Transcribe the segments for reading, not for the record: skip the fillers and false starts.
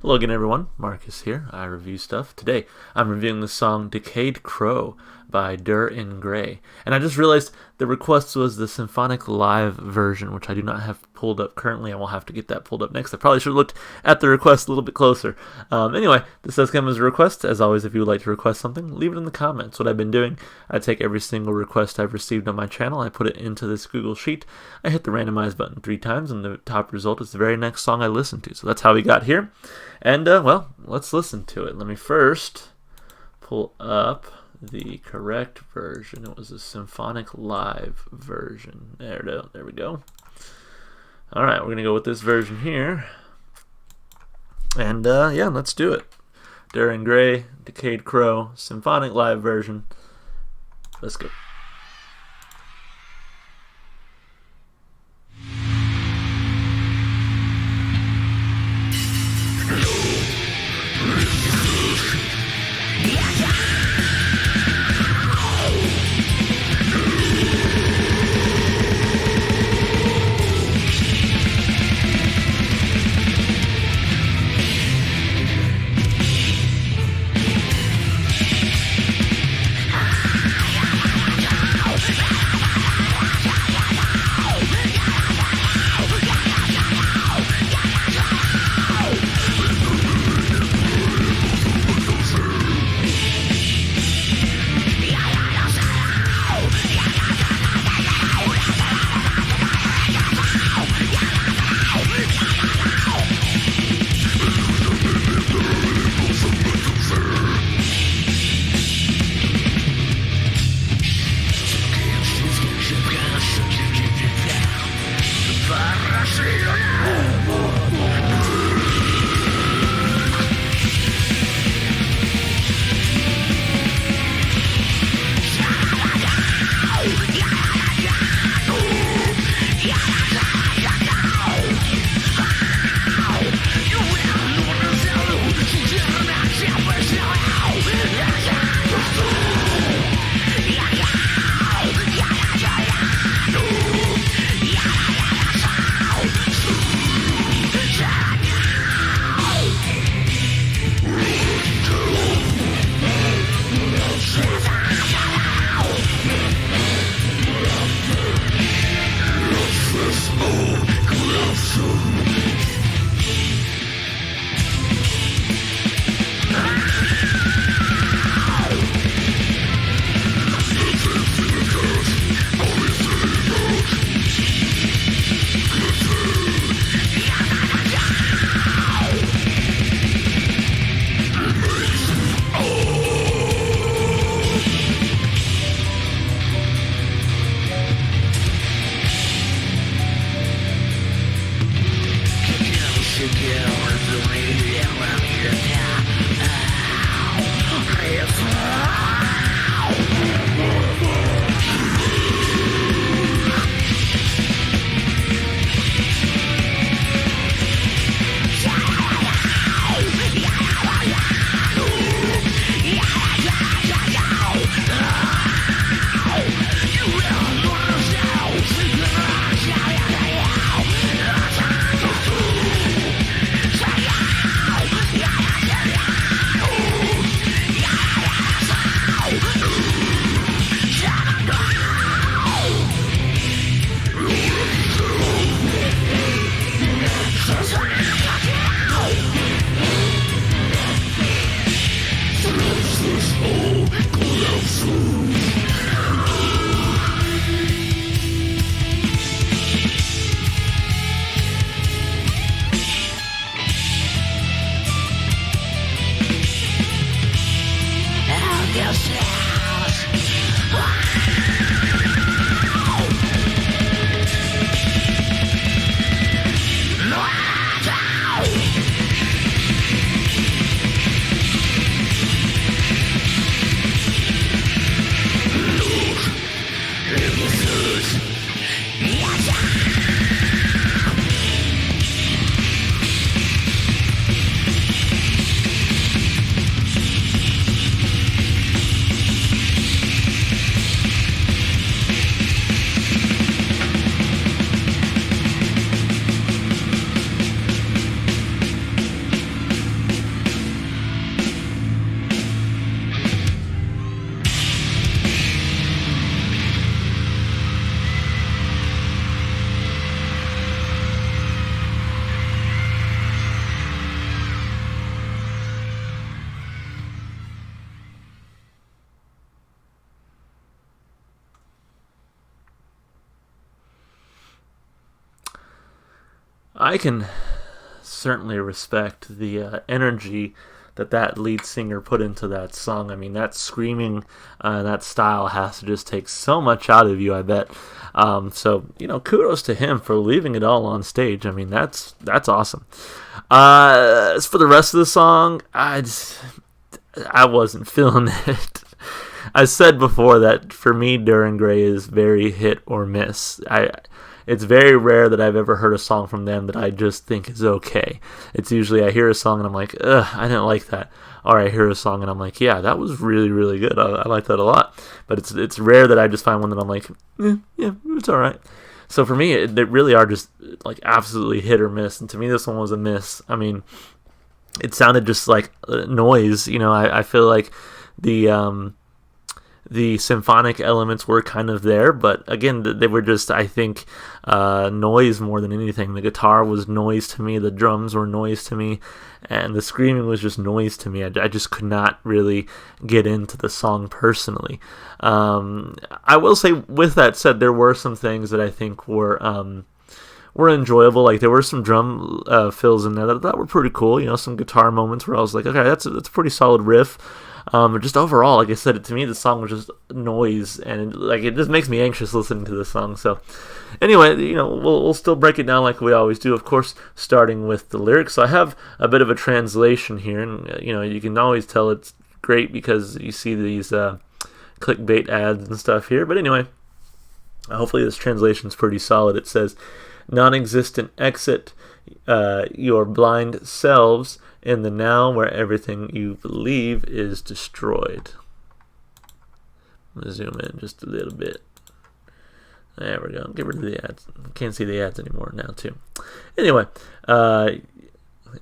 Hello again, everyone. Marcus here. I review stuff. Today, I'm reviewing the song Decayed Crow by Dir in Grey. And I just realized the request was the symphonic live version, which I do not have pulled up currently. I will have to get that pulled up next. I probably should have looked at the request a little bit closer. Anyway, this does come as a request. As always, if you would like to request something, leave it in the comments. What I've been doing, I take every single request I've received on my channel, I put it into this Google Sheet, I hit the randomize button 3 times, and the top result is the very next song I listen to. So that's how we got here. And, well, let's listen to it. Let me first pull up the correct version. It was a symphonic live version. There we go. All right, we're going to go with this version here. And, yeah, let's do it. Dir in Grey, Decayed Crow, symphonic live version. Let's go. I can certainly respect the energy that lead singer put into that song. I mean, that screaming, that style has to just take so much out of you, I bet. So, kudos to him for leaving it all on stage. I mean, that's awesome. As for the rest of the song, I wasn't feeling it. I said before that for me, Dir Gray is very hit or miss. It's very rare that I've ever heard a song from them that I just think is okay. It's usually I hear a song and I'm like, ugh, I didn't like that. Or I hear a song and I'm like, yeah, that was really, really good. I like that a lot. But it's rare that I just find one that I'm like, yeah, it's all right. So for me, they really are just like absolutely hit or miss. And to me, this one was a miss. I mean, it sounded just like noise. I feel like the symphonic elements were kind of there, but again, they were just, I think, noise more than anything. The guitar was noise to me, the drums were noise to me, and the screaming was just noise to me. I just could not really get into the song personally. I will say, with that said, there were some things that I think were enjoyable. Like there were some drum fills in there that were pretty cool. Some guitar moments where I was like, okay, that's a pretty solid riff. Just overall, like I said, to me, the song was just noise, and it just makes me anxious listening to the song. So, anyway, we'll still break it down like we always do, of course, starting with the lyrics. So I have a bit of a translation here, and you can always tell it's great because you see these clickbait ads and stuff here. But anyway, hopefully this translation is pretty solid. It says, "Non-existent exit your blind selves in the now where everything you believe is destroyed." I'm going to zoom in just a little bit. There we go. Get rid of the ads. Can't see the ads anymore now, too. Anyway,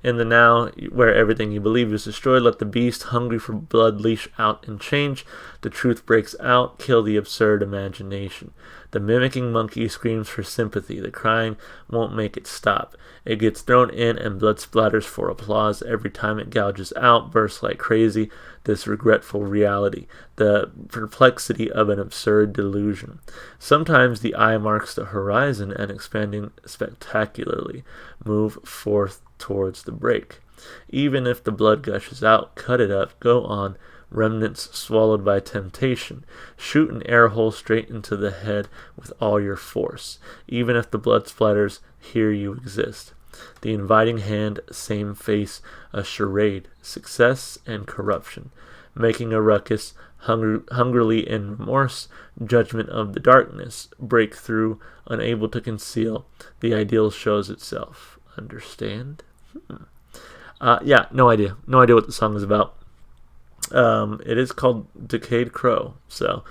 in the now where everything you believe is destroyed, let the beast hungry for blood leash out and change. The truth breaks out, kill the absurd imagination. The mimicking monkey screams for sympathy. The crying won't make it stop. It gets thrown in and blood splatters for applause. Every time it gouges out, bursts like crazy, this regretful reality, the perplexity of an absurd delusion. Sometimes the eye marks the horizon and expanding spectacularly, move forth towards the break. Even if the blood gushes out, cut it up, go on, remnants swallowed by temptation. Shoot an air hole straight into the head with all your force. Even if the blood splatters, here you exist. The inviting hand, same face, a charade, success and corruption. Making a ruckus, hungrily in remorse, judgment of the darkness, breakthrough, unable to conceal, the ideal shows itself. Understand? Yeah, no idea. No idea what the song is about. It is called Decayed Crow, so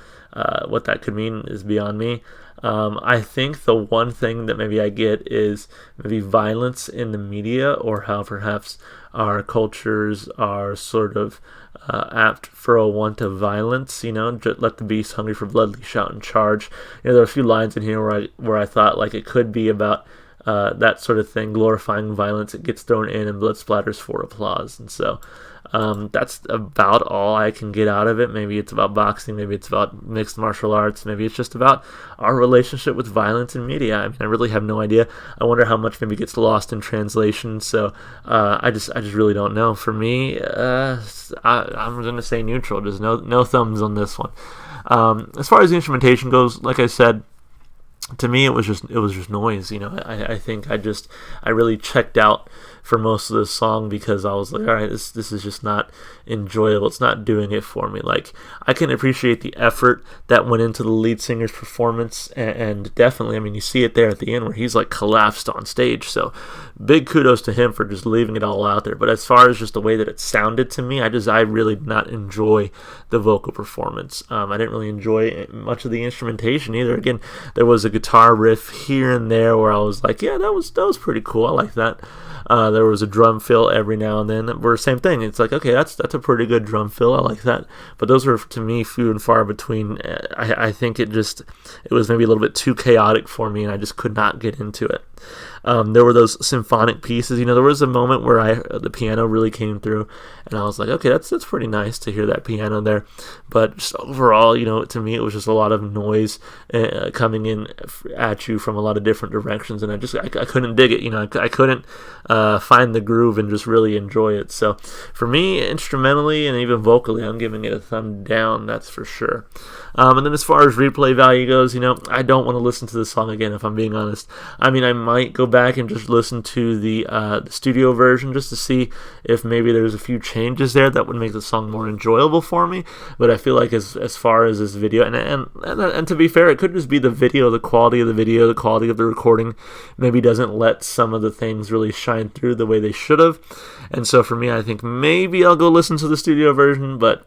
what that could mean is beyond me. I think the one thing that maybe I get is maybe violence in the media, or how perhaps our cultures are sort of apt for a want of violence. Let the beast hungry for blood leash out and charge. There are a few lines in here where I thought like it could be about that sort of thing, glorifying violence. It gets thrown in and blood splatters for applause, and so that's about all I can get out of it. Maybe it's about boxing, maybe it's about mixed martial arts, maybe it's just about our relationship with violence in media. I mean, I really have no idea. I wonder how much maybe gets lost in translation. So I just really don't know. For me, I'm gonna say neutral. Just no thumbs on this one. As far as the instrumentation goes, like I said, to me it was just noise. I think I really checked out for most of the song because I was like, all right, this is just not enjoyable. It's not doing it for me. Like, I can appreciate the effort that went into the lead singer's performance, and definitely, I mean, you see it there at the end where he's like collapsed on stage. So big kudos to him for just leaving it all out there. But as far as just the way that it sounded to me, I really did not enjoy the vocal performance. I didn't really enjoy much of the instrumentation either. Again, there was a guitar riff here and there where I was like, yeah, that was pretty cool. I like that. There was a drum fill every now and then. Where same thing. It's like, okay, that's a pretty good drum fill. I like that. But those were, to me, few and far between. I think it was maybe a little bit too chaotic for me, and I just could not get into it. There were those symphonic pieces. There was a moment where the piano really came through, and I was like, okay, that's pretty nice to hear that piano there. But just overall, to me, it was just a lot of noise coming in at you from a lot of different directions, and I couldn't dig it. I couldn't find the groove and just really enjoy it. So for me, instrumentally and even vocally, I'm giving it a thumb down. That's for sure. And then as far as replay value goes, I don't want to listen to this song again, if I'm being honest. I mean, I might go back and just listen to the studio version just to see if maybe there's a few changes there that would make the song more enjoyable for me. But I feel like as far as this video, and to be fair, it could just be the video, the quality of the video, the quality of the recording maybe doesn't let some of the things really shine through the way they should have. And so for me, I think maybe I'll go listen to the studio version, but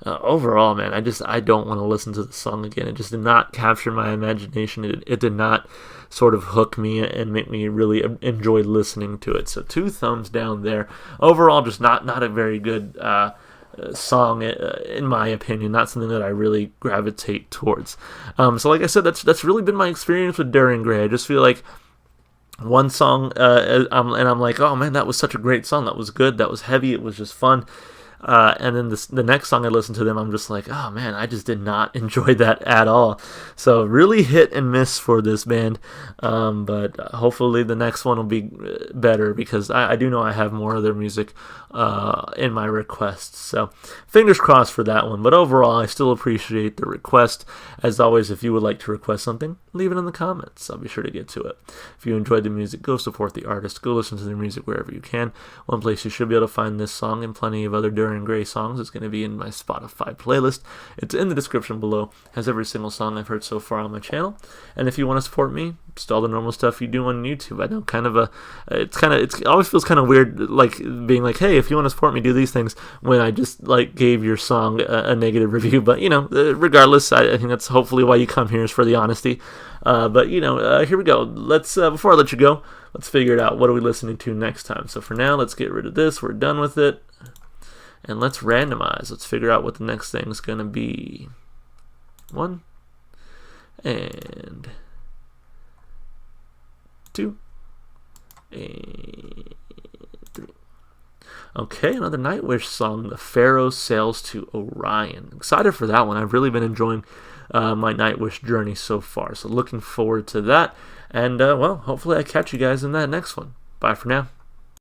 overall, man, I don't want to listen to the song again. It just did not capture my imagination. It did not sort of hook me and make me really enjoy listening to it. So 2 thumbs down there. Overall, just not a very good song, in my opinion. Not something that I really gravitate towards. So like I said, that's really been my experience with Dorian Gray. I just feel like one song, and I'm like, oh man, that was such a great song. That was good. That was heavy. It was just fun. And then the next song I listened to them, I'm just like, oh man, I just did not enjoy that at all. So really hit and miss for this band. But hopefully the next one will be better, because I do know I have more of their music in my requests. So fingers crossed for that one. But overall, I still appreciate the request. As always, if you would like to request something, leave it in the comments. I'll be sure to get to it. If you enjoyed the music, go support the artist. Go listen to their music wherever you can. One place you should be able to find this song and plenty of other Dorian Gray songs is going to be in my Spotify playlist. It's in the description below. It has every single song I've heard so far on my channel. And if you want to support me, just all the normal stuff you do on YouTube. I know it always feels kind of weird, like being like, hey, if you want to support me, do these things, when I just like gave your song a negative review. But regardless, I think that's hopefully why you come here, is for the honesty. But here we go. Let's before I let you go, let's figure it out. What are we listening to next time? So for now, let's get rid of this. We're done with it. And let's randomize. Let's figure out what the next thing is going to be. 1 and 2 and 3. Okay, another Nightwish song, The Pharaoh Sails to Orion. Excited for that one. I've really been enjoying my Nightwish journey so far. So looking forward to that. And, well, hopefully I catch you guys in that next one. Bye for now.